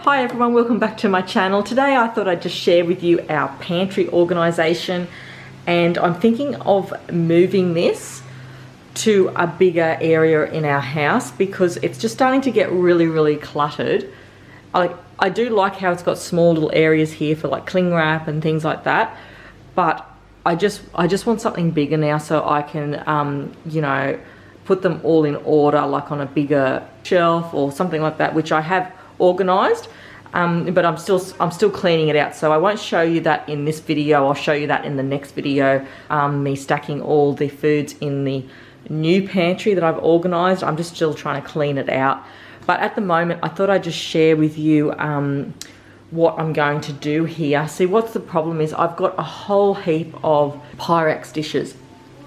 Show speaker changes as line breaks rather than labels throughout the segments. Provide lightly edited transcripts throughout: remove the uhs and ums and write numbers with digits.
Hi everyone, welcome back to my channel. Today I thought I'd just share with you our pantry organisation, and I'm thinking of moving this to a bigger area in our house because it's just starting to get really cluttered. I do like how it's got small little areas here for like cling wrap and things like that, but I just want something bigger now so I can you know, put them all in order, like on a bigger shelf or something like that, which I have organised, but I'm still cleaning it out, so I won't show you that in this video. I'll show you that in the next video, me stacking all the foods in the new pantry that I've organised. I'm just still trying to clean it out, but at the moment I thought I'd just share with you what I'm going to do here. See, what's the problem is I've got a whole heap of Pyrex dishes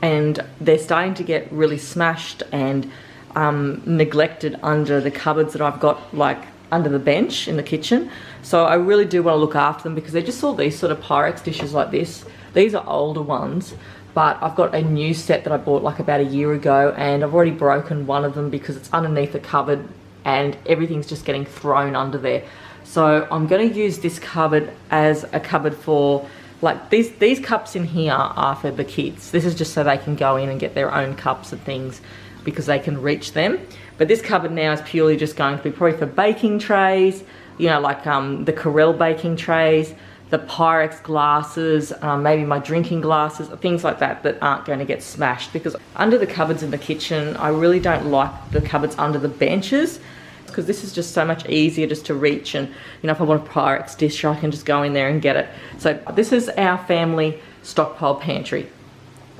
and they're starting to get really smashed and neglected under the cupboards that I've got, like under the bench in the kitchen. So I really do want to look after them because they're just all these sort of Pyrex dishes like this. These are older ones, but I've got a new set that I bought like about a year ago, and I've already broken one of them because it's underneath the cupboard and everything's just getting thrown under there. So I'm going to use this cupboard as a cupboard for, like, these cups in here are for the kids. This is just so they can go in and get their own cups and things because they can reach them. But this cupboard now is purely just going to be probably for baking trays, you know, like the Corelle baking trays, the Pyrex glasses, maybe my drinking glasses, things like that that aren't going to get smashed. Because under the cupboards in the kitchen, I really don't like the cupboards under the benches, because this is just so much easier just to reach, and you know, if I want a Pyrex dish I can just go in there and get it. So this is our family stockpile pantry.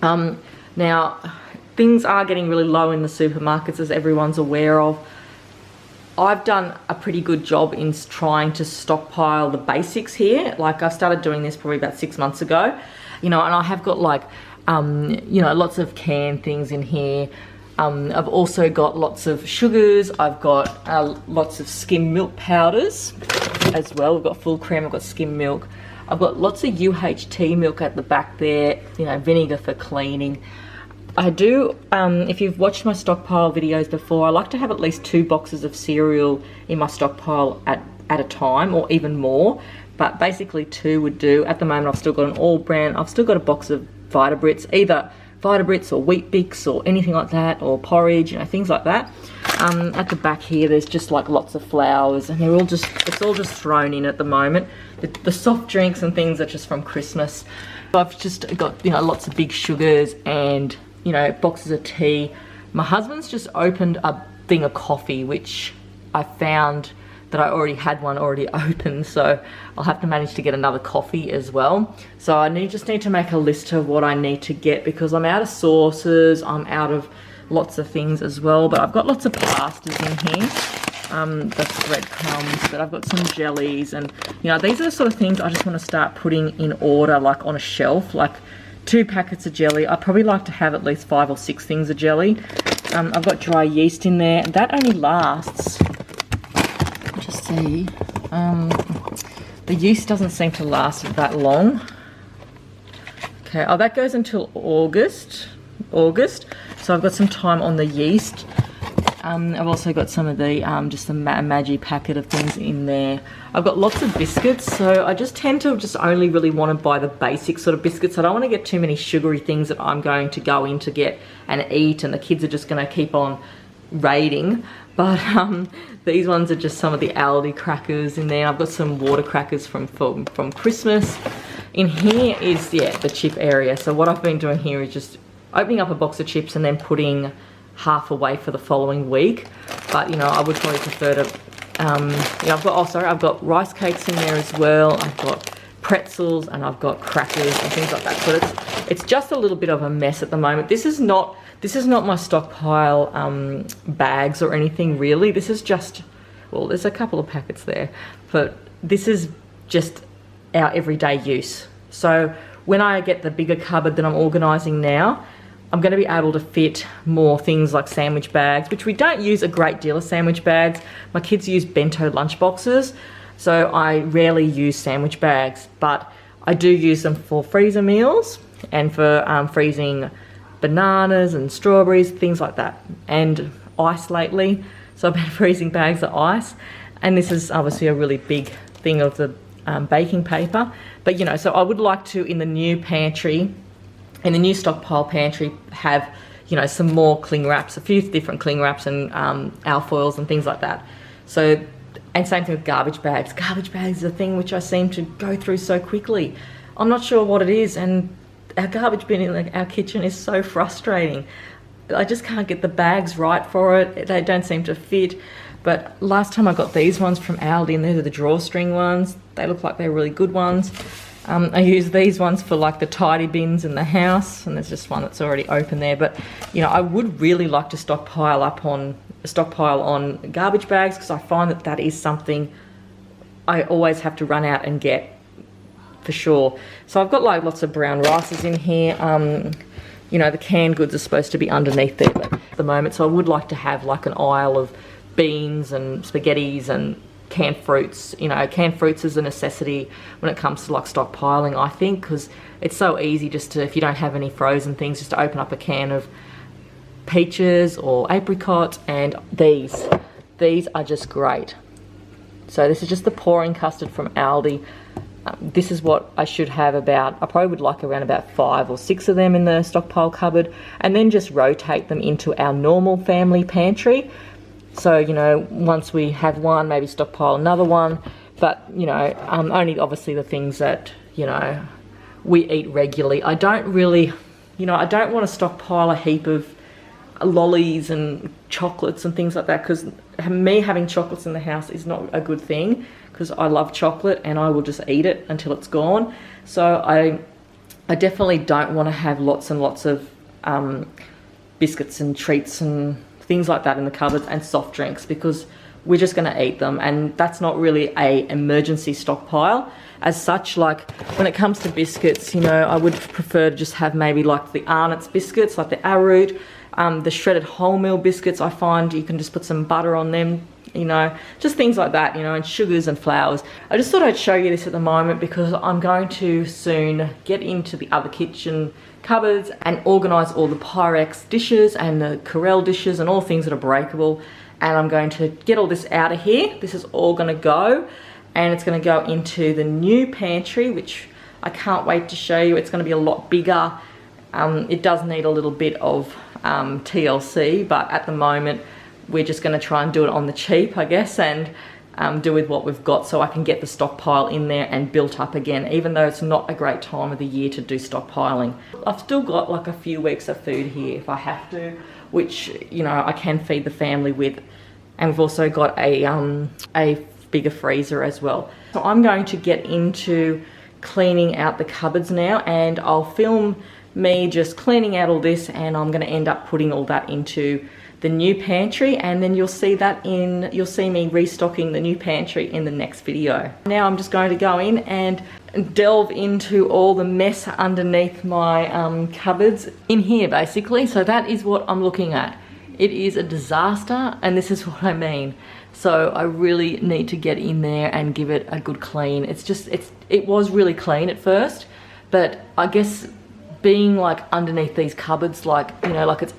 Now things are getting really low in the supermarkets, as everyone's aware of. I've done a pretty good job in trying to stockpile the basics here. Like, I started doing this probably about 6 months ago, you know, and I have got like you know, lots of canned things in here. I've also got lots of sugars. I've got lots of skim milk powders as well. We've got full cream, I've got skim milk. I've got lots of UHT milk at the back there, you know, vinegar for cleaning. I do, if you've watched my stockpile videos before, I like to have at least 2 boxes of cereal in my stockpile at a time, or even more, but basically 2 would do. At the moment I've still got an all brand, I've still got a box of Vitabrits, either Vitabrits or Wheat Bix or anything like that, or porridge, you know, things like that. At the back here there's just like lots of flowers, and they're all just, it's all just thrown in at the moment. The soft drinks and things are just from Christmas. I've just got, you know, lots of big sugars and, you know, boxes of tea. My husband's just opened a thing of coffee, which I found that I already had one already open, so I'll have to manage to get another coffee as well. So I just need to make a list of what I need to get, because I'm out of sauces, I'm out of lots of things as well, but I've got lots of pastas in here. That's breadcrumbs, but I've got some jellies, and you know, these are the sort of things I just want to start putting in order, like on a shelf, like 2 packets of jelly. I probably like to have at least 5 or 6 things of jelly. I've got dry yeast in there. That only lasts, just see, the yeast doesn't seem to last that long. Okay, oh, that goes until August, so I've got some time on the yeast. I've also got some of the just a Maggi packet of things in there. I've got lots of biscuits, so I just tend to just only really want to buy the basic sort of biscuits. I don't want to get too many sugary things that I'm going to go in to get and eat, and the kids are just going to keep on raiding. But these ones are just some of the Aldi crackers in there. I've got some water crackers from Christmas. In here is, yeah, the chip area. So what I've been doing here is just opening up a box of chips and then putting half away for the following week. But you know, I would probably prefer to you know, I've got, oh sorry, I've got rice cakes in there as well. I've got pretzels and I've got crackers and things like that. But it's just a little bit of a mess at the moment. This is not my stockpile bags or anything really. This is just, well, there's a couple of packets there, but this is just our everyday use. So when I get the bigger cupboard that I'm organising now, I'm going to be able to fit more things like sandwich bags, which we don't use a great deal of sandwich bags. My kids use bento lunch boxes, so I rarely use sandwich bags, but I do use them for freezer meals and for freezing bananas and strawberries, things like that, and ice lately. So I've been freezing bags of ice. And this is obviously a really big thing of the baking paper. But, you know, so I would like to, in the new pantry, in the new stockpile pantry, have, you know, some more cling wraps, a few different cling wraps and alfoils and things like that. So, and same thing with garbage bags. Garbage bags is a thing which I seem to go through so quickly. I'm not sure what it is, and our garbage bin in our kitchen is so frustrating. I just can't get the bags right for it. They don't seem to fit. But last time I got these ones from Aldi, and these are the drawstring ones. They look like they're really good ones. I use these ones for like the tidy bins in the house, and there's just one that's already open there. But, you know, I would really like to stockpile on garbage bags, because I find that that is something I always have to run out and get for sure. So I've got like lots of brown rices in here. You know, the canned goods are supposed to be underneath there at the moment, so I would like to have like an aisle of beans and spaghettis and canned fruits. You know, canned fruits is a necessity when it comes to like stockpiling, I think, because it's so easy just to, if you don't have any frozen things, just to open up a can of peaches or apricot. And these are just great. So this is just the pouring custard from Aldi. This is what I should have about, I probably would like around about 5 or 6 of them in the stockpile cupboard, and then just rotate them into our normal family pantry. So, you know, once we have one, maybe stockpile another one. But, you know, only obviously the things that, you know, we eat regularly. I don't really, you know, I don't want to stockpile a heap of lollies and chocolates and things like that, because me having chocolates in the house is not a good thing, because I love chocolate and I will just eat it until it's gone. So I definitely don't want to have lots and lots of biscuits and treats and things like that in the cupboards, and soft drinks, because we're just going to eat them, and that's not really a emergency stockpile as such. Like when it comes to biscuits, you know, I would prefer to just have maybe like the Arnott's biscuits, like the arrowroot, the shredded wholemeal biscuits. I find you can just put some butter on them, you know, just things like that, you know, and sugars and flours. I just thought I'd show you this at the moment, because I'm going to soon get into the other kitchen cupboards and organise all the Pyrex dishes and the Corelle dishes and all things that are breakable. And I'm going to get all this out of here. This is all going to go, and it's going to go into the new pantry, which I can't wait to show you. It's going to be a lot bigger. It does need a little bit of TLC, but at the moment we're just going to try and do it on the cheap, I guess, and do with what we've got, so I can get the stockpile in there and built up again, even though it's not a great time of the year to do stockpiling. I've still got like a few weeks of food here if I have to, which, you know, I can feed the family with. And we've also got a bigger freezer as well. So I'm going to get into cleaning out the cupboards now, and I'll film me just cleaning out all this, and I'm going to end up putting all that into the new pantry, and then you'll see me restocking the new pantry in the next video. Now I'm just going to go in and delve into all the mess underneath my cupboards in here, basically. So that is what I'm looking at. It is a disaster, and this is what I mean. So I really need to get in there and give it a good clean. It was really clean at first, but I guess being like underneath these cupboards, like, you know, like it's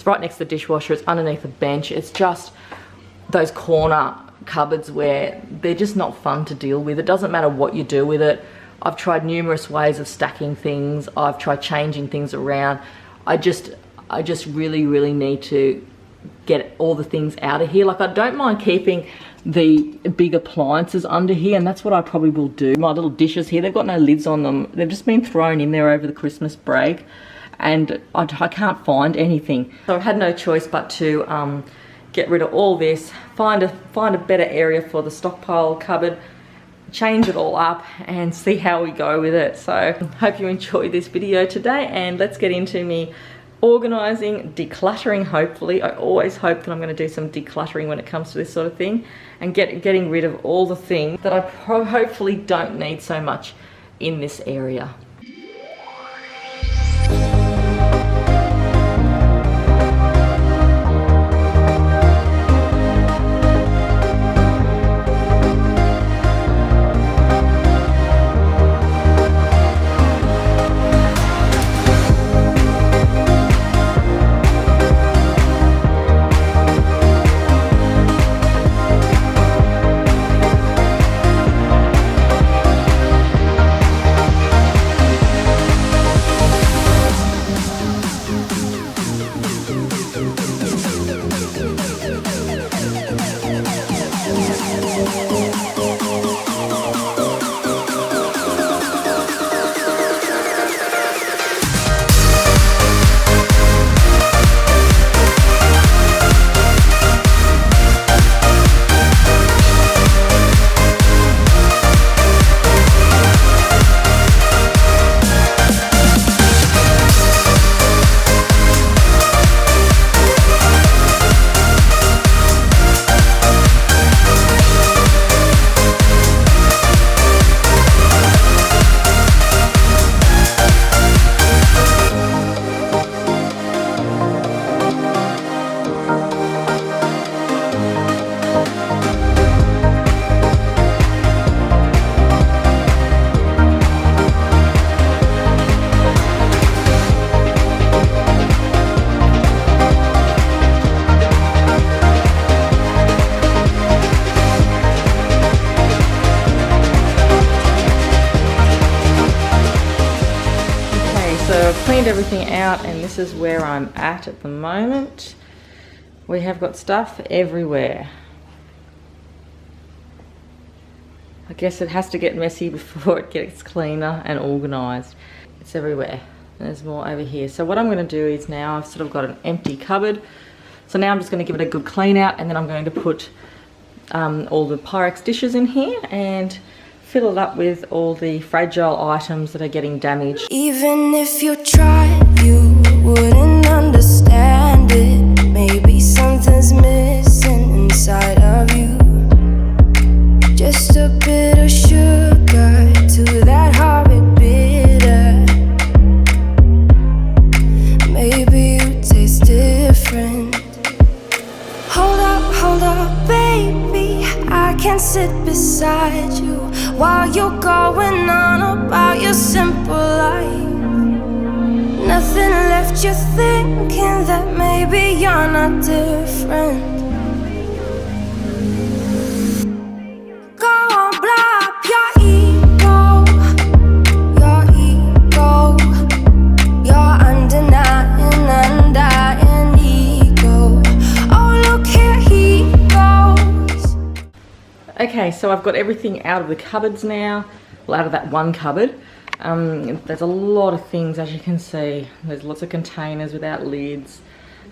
right next to the dishwasher, it's underneath the bench. It's just those corner cupboards where they're just not fun to deal with. It doesn't matter what you do with it. I've tried numerous ways of stacking things. I've tried changing things around. I just really, really need to get all the things out of here. Like, I don't mind keeping the big appliances under here, and that's what I probably will do. My little dishes here, they've got no lids on them. They've just been thrown in there over the Christmas break, and I can't find anything. So I've had no choice but to get rid of all this, find a better area for the stockpile cupboard, change it all up, and see how we go with it. So hope you enjoyed this video today, and let's get into me organising, decluttering. Hopefully, I always hope that I'm going to do some decluttering when it comes to this sort of thing, and getting rid of all the things that I hopefully don't need so much in this area. cleaned everything out, and this is where I'm at the moment. We have got stuff everywhere. I guess it has to get messy before it gets cleaner and organised. It's everywhere. There's more over here. So what I'm going to do is now I've sort of got an empty cupboard. So now I'm just going to give it a good clean out, and then I'm going to put all the Pyrex dishes in here and fill it up with all the fragile items that are getting damaged.
Even if you tried, you wouldn't understand it. Maybe something's missing inside of you. Just a bit of sugar to that horrid bitter. Maybe you taste different. Hold up, baby, I can sit beside you while you're going on about your simple life. Nothing left you thinking that maybe you're not different. Go on, blow up your ego, your undying ego. Oh, look here he goes.
Okay, so I've got everything out of the cupboards now. Well, out of that one cupboard. There's a lot of things, as you can see. There's lots of containers without lids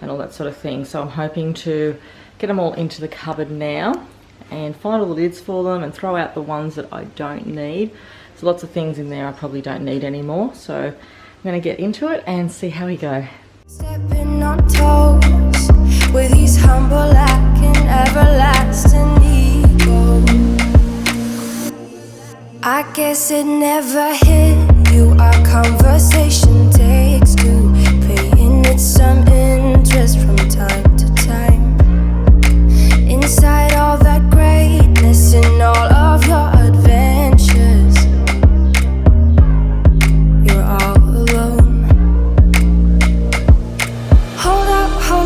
and all that sort of thing. So I'm hoping to get them all into the cupboard now and find all the lids for them and throw out the ones that I don't need. There's lots of things in there I probably don't need anymore. So I'm going to get into it and see how we go.
Stepping on toes with these humble and everlasting ego. I guess it never hit you. Our conversation takes two, paying it some interest from time to time. Inside all that greatness and all of your adventures, you're all alone. Hold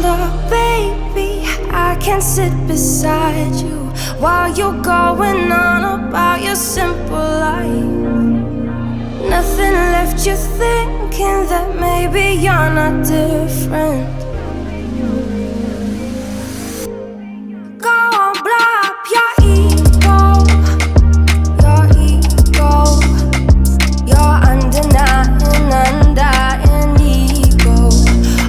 up, baby, I can sit beside you while you're going on about your simple life. Nothing left you thinking that maybe you're not different. Go on, blow up your ego, your undying ego.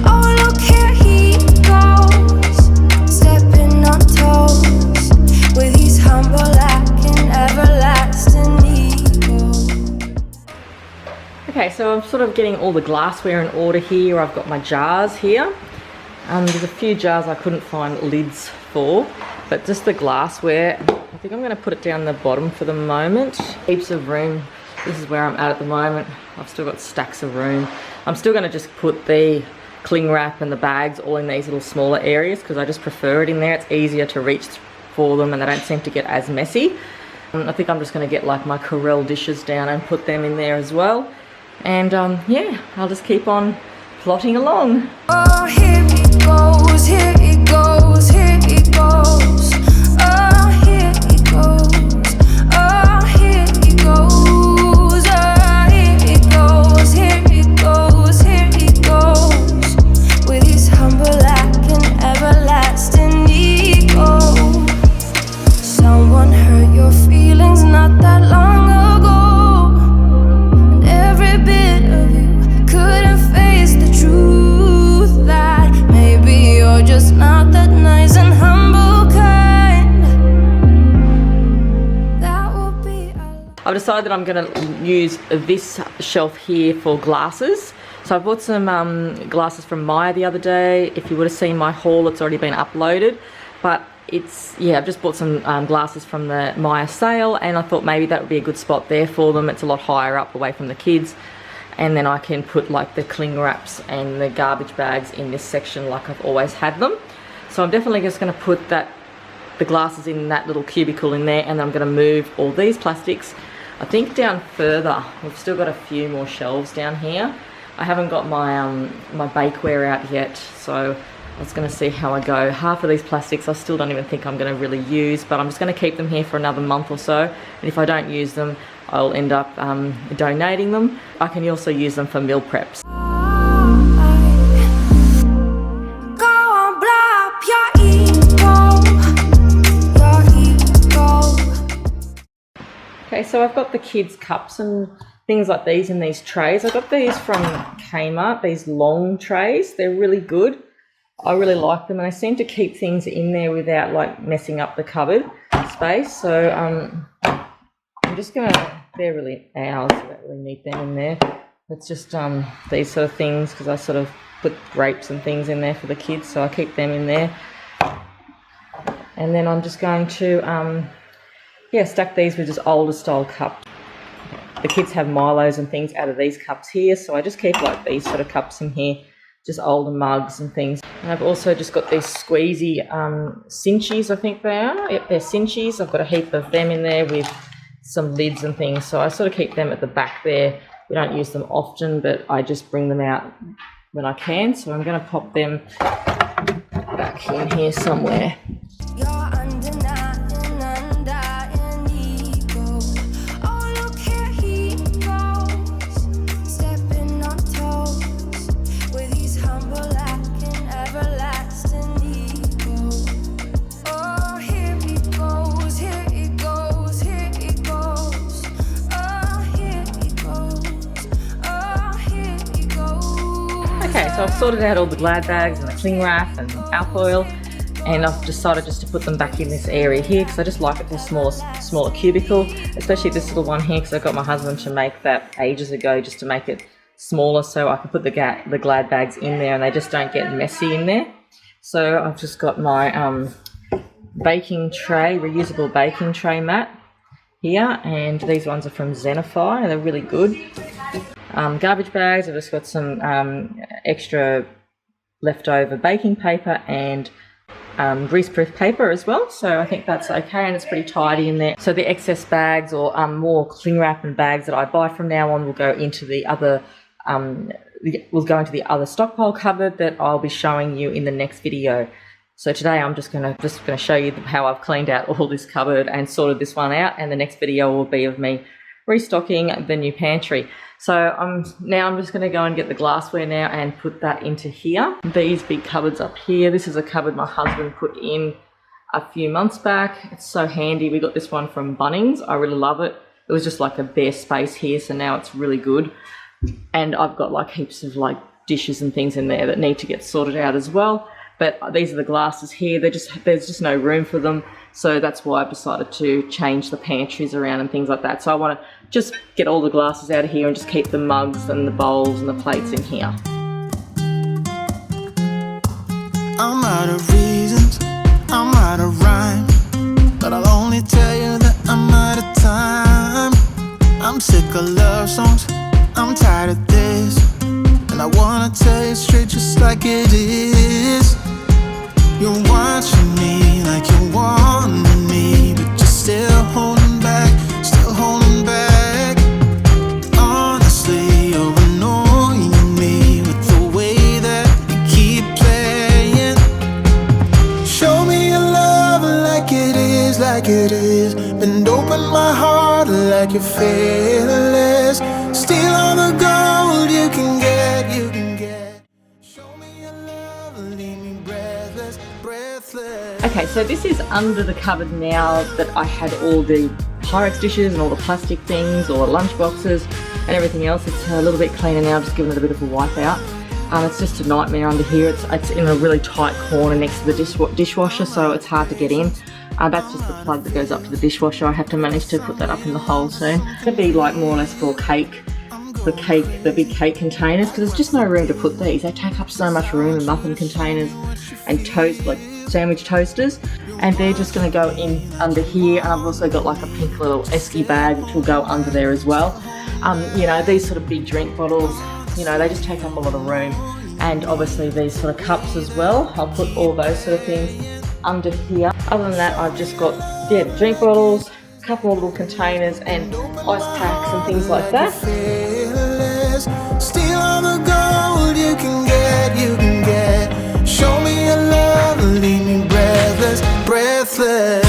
Oh, look here he goes, stepping on toes with his humble and everlasting ego.
Okay, so I'm sort of getting all the glassware in order here. I've got my jars here. There's a few jars I couldn't find lids for, but just the glassware, I think I'm going to put it down the bottom for the moment. Heaps of room. This is where I'm at the moment. I've still got stacks of room. I'm still going to just put the cling wrap and the bags all in these little smaller areas because I just prefer it in there. It's easier to reach for them and they don't seem to get as messy. I think I'm just going to get like my Corelle dishes down and put them in there as well. And yeah, I'll just keep on plotting along.
Oh, here he goes, here he goes, here he goes. Oh, here he goes, oh, here he goes, oh, here he goes, here he goes, here he goes. With his humble and everlasting ego. Someone hurt your feelings not that long ago, and every bit of you couldn't face the truth that maybe you're just not that nice and humble kind. That will be
I've decided that I'm going to use this shelf here for glasses. So I bought some glasses from Maya the other day. If you would have seen my haul, it's already been uploaded. But it's, yeah, I've just bought some glasses from the Maya sale, and I thought maybe that would be a good spot there for them. It's a lot higher up away from the kids. And then I can put like the cling wraps and the garbage bags in this section like I've always had them. So I'm definitely just going to put the glasses in that little cubicle in there, and then I'm going to move all these plastics, I think, down further. We've still got a few more shelves down here. I haven't got my my bakeware out yet, so I was going to see how I go. Half of these plastics I still don't even think I'm going to really use, but I'm just going to keep them here for another month or so, and if I don't use them, I'll end up donating them. I can also use them for meal preps. so I've got the kids' cups and things like these in these trays. I got these from Kmart, these long trays. They're really good. I really like them, and they seem to keep things in there without like messing up the cupboard space. So I'm just gonna, they're really ours, I don't really need them in there. It's just these sort of things, because I sort of put grapes and things in there for the kids, so I keep them in there. And then I'm just going to stack these with just older style cups. The kids have Milos and things out of these cups here, so I just keep like these sort of cups in here, just older mugs and things. And I've also just got these squeezy cinchies, I think they are. Yep, they're cinchies. I've got a heap of them in there with some lids and things, so I sort of keep them at the back there. We don't use them often, but I just bring them out when I can, so I'm going to pop them back in here somewhere. Okay, so I've sorted out all the Glad bags and the cling wrap and alfoil, and I've decided just to put them back in this area here because I just like it for a smaller cubicle, especially this little one here, because I got my husband to make that ages ago just to make it smaller so I can put the Glad bags in there and they just don't get messy in there. So I've just got my baking tray, reusable baking tray mat here, and these ones are from Zenify and they're really good. Garbage bags, I've just got some extra leftover baking paper and greaseproof paper as well, so I think that's okay, and it's pretty tidy in there. So the excess bags or more cling wrap and bags that I buy from now on will go into the other stockpile cupboard that I'll be showing you in the next video. So today I'm just gonna show you how I've cleaned out all this cupboard and sorted this one out, and the next video will be of me restocking the new pantry. So I'm just going to go and get the glassware now and put that into here. These big cupboards up here. This is a cupboard my husband put in a few months back. It's so handy. We got this one from Bunnings. I really love it. It was just like a bare space here, so now it's really good. And I've got like heaps of like dishes and things in there that need to get sorted out as well. But these are the glasses here. There's just no room for them. So that's why I've decided to change the pantries around and things like that. So I want to just get all the glasses out of here and just keep the mugs and the bowls and the plates in here.
I'm out of reasons, I'm out of rhyme, but I'll only tell you that I'm out of time. I'm sick of love songs, I'm tired of this, and I wanna tell you straight just like it is. You're watching me like you want me, but you're still holding back, still holding back. Honestly, you're annoying me with the way that you keep playing. Show me your love like it is, like it is. Bend open my heart like you're fearless. Steal all the gold you can get, you can get. Show me your love, leave me breathless.
Okay, so this is under the cupboard now that I had all the Pyrex dishes and all the plastic things, all the lunch boxes and everything else. It's a little bit cleaner now, just giving it a bit of a wipe out. It's just a nightmare under here. It's in a really tight corner next to the dishwasher, so it's hard to get in. That's just the plug that goes up to the dishwasher. I have to manage to put that up in the hole soon. It's going to be like more or less for the big cake containers, because there's just no room to put these. They take up so much room, and muffin containers and toast, like sandwich toasters, and they're just going to go in under here. And I've also got like a pink little esky bag which will go under there as well. You know, these sort of big drink bottles, you know, they just take up a lot of room, and obviously these sort of cups as well. I'll put all those sort of things under here. Other than that, I've just got drink bottles, a couple of little containers and ice packs and things like that.
Steal all the gold you can get, you can get. Show me your love, leave me breathless, breathless.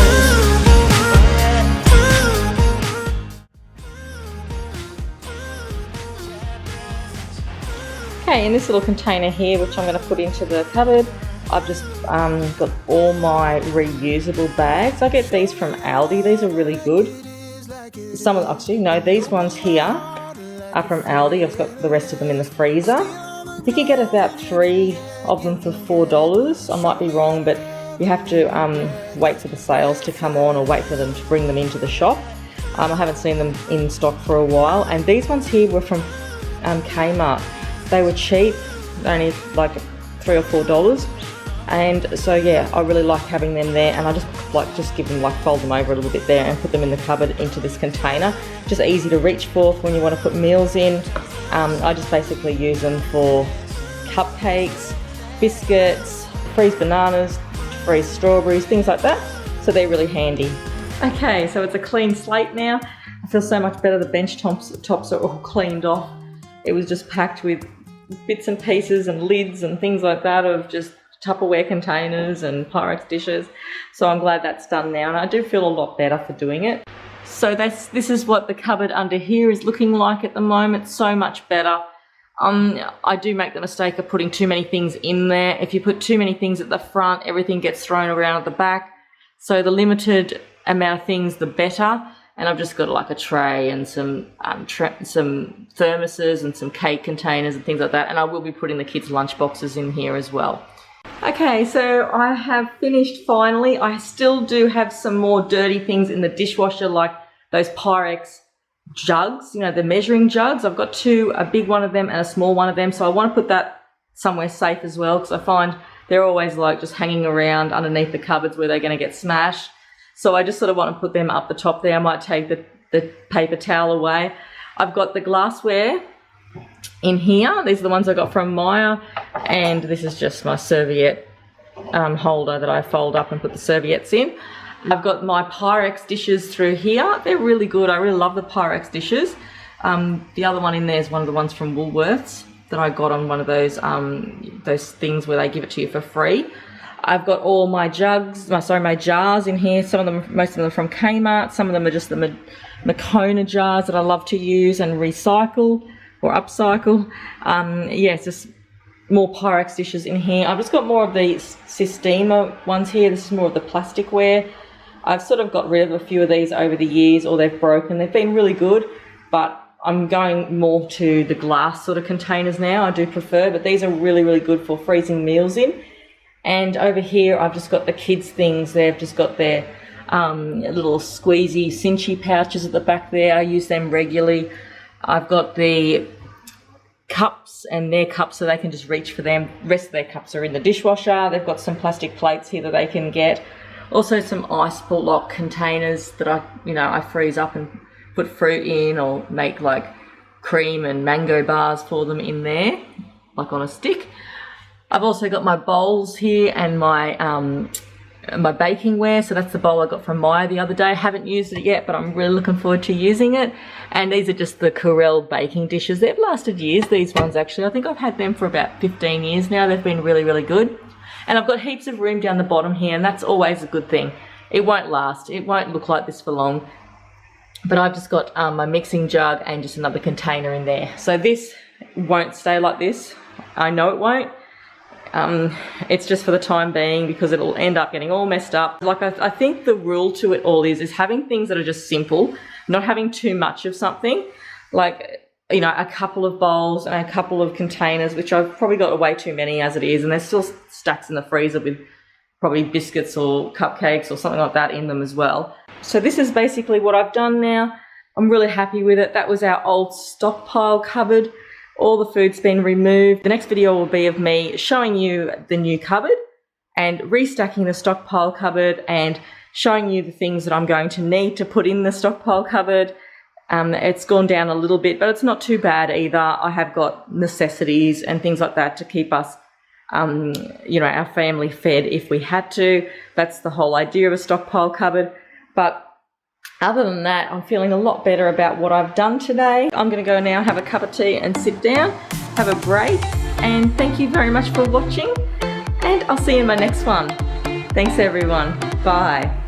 Okay, in this little container here, which I'm going to put into the cupboard, I've just got all my reusable bags. I get these from Aldi. These are really good. some of actually, no, these ones here are from Aldi. I've got the rest of them in the freezer. I think you get about 3 of them for $4. I might be wrong, but you have to wait for the sales to come on or wait for them to bring them into the shop. I haven't seen them in stock for a while. And these ones here were from Kmart. They were cheap, only like $3 or $4. And so yeah, I really like having them there, and I just give them, like, fold them over a little bit there and put them in the cupboard into this container. Just easy to reach for when you want to put meals in. I just basically use them for cupcakes, biscuits, freeze bananas, freeze strawberries, things like that. So they're really handy. Okay, so it's a clean slate now. I feel so much better. The bench tops are all cleaned off. It was just packed with bits and pieces and lids and things like that of just Tupperware containers and Pyrex dishes. So I'm glad that's done now, and I do feel a lot better for doing it. So this is what the cupboard under here is looking like at the moment. So much better. I do make the mistake of putting too many things in there. If you put too many things at the front, everything gets thrown around at the back. So the limited amount of things, the better. And I've just got like a tray and some thermoses and some cake containers and things like that. And I will be putting the kids' lunch boxes in here as well. Okay, so I have finished finally. I still do have some more dirty things in the dishwasher, like those Pyrex jugs, you know, the measuring jugs. I've got 2, a big one of them and a small one of them. So I want to put that somewhere safe as well, because I find they're always like just hanging around underneath the cupboards where they're going to get smashed. So I just sort of want to put them up the top there. I might take the paper towel away. I've got the glassware in here. These are the ones I got from Maya, and this is just my serviette holder that I fold up and put the serviettes in. I've got my Pyrex dishes through here. They're really good. I really love the Pyrex dishes. The other one in there is one of the ones from Woolworths that I got on one of those things where they give it to you for free. I've got all my my jars in here. Some of them, most of them are from Kmart. Some of them are just the Makona jars that I love to use and recycle or upcycle. Yeah, it's just more Pyrex dishes in here. I've just got more of the Sistema ones here. This is more of the plasticware. I've sort of got rid of a few of these over the years, or they've broken. They've been really good, but I'm going more to the glass sort of containers now. I do prefer, but these are really, really good for freezing meals in. And over here, I've just got the kids' things. They've just got their little squeezy, cinchy pouches at the back there. I use them regularly. I've got the cups and their cups so they can just reach for them. The rest of their cups are in the dishwasher. They've got some plastic plates here that they can get. Also some ice block containers that I freeze up and put fruit in, or make like cream and mango bars for them in there, like on a stick. I've also got my bowls here and my bakingware. So that's the bowl I got from Maya the other day. I haven't used it yet, but I'm really looking forward to using it. And these are just the Corelle baking dishes. They've lasted years, these ones actually. I think I've had them for about 15 years now. They've been really, really good. And I've got heaps of room down the bottom here, and that's always a good thing. It won't last. It won't look like this for long. But I've just got my mixing jug and just another container in there. So this won't stay like this. I know it won't. It's just for the time being, because it'll end up getting all messed up. Like I think the rule to it all is having things that are just simple, not having too much of something. Like, you know, a couple of bowls and a couple of containers, which I've probably got way too many as it is, and there's still stacks in the freezer with probably biscuits or cupcakes or something like that in them as well. So this is basically what I've done now. I'm really happy with it. That was our old stockpile cupboard. All the food's been removed. The next video will be of me showing you the new cupboard and restacking the stockpile cupboard and showing you the things that I'm going to need to put in the stockpile cupboard. It's gone down a little bit, but it's not too bad either. I have got necessities and things like that to keep us, you know, our family fed if we had to. That's the whole idea of a stockpile cupboard. But other than that, I'm feeling a lot better about what I've done today. I'm going to go now, have a cup of tea and sit down, have a break. And thank you very much for watching. And I'll see you in my next one. Thanks everyone. Bye.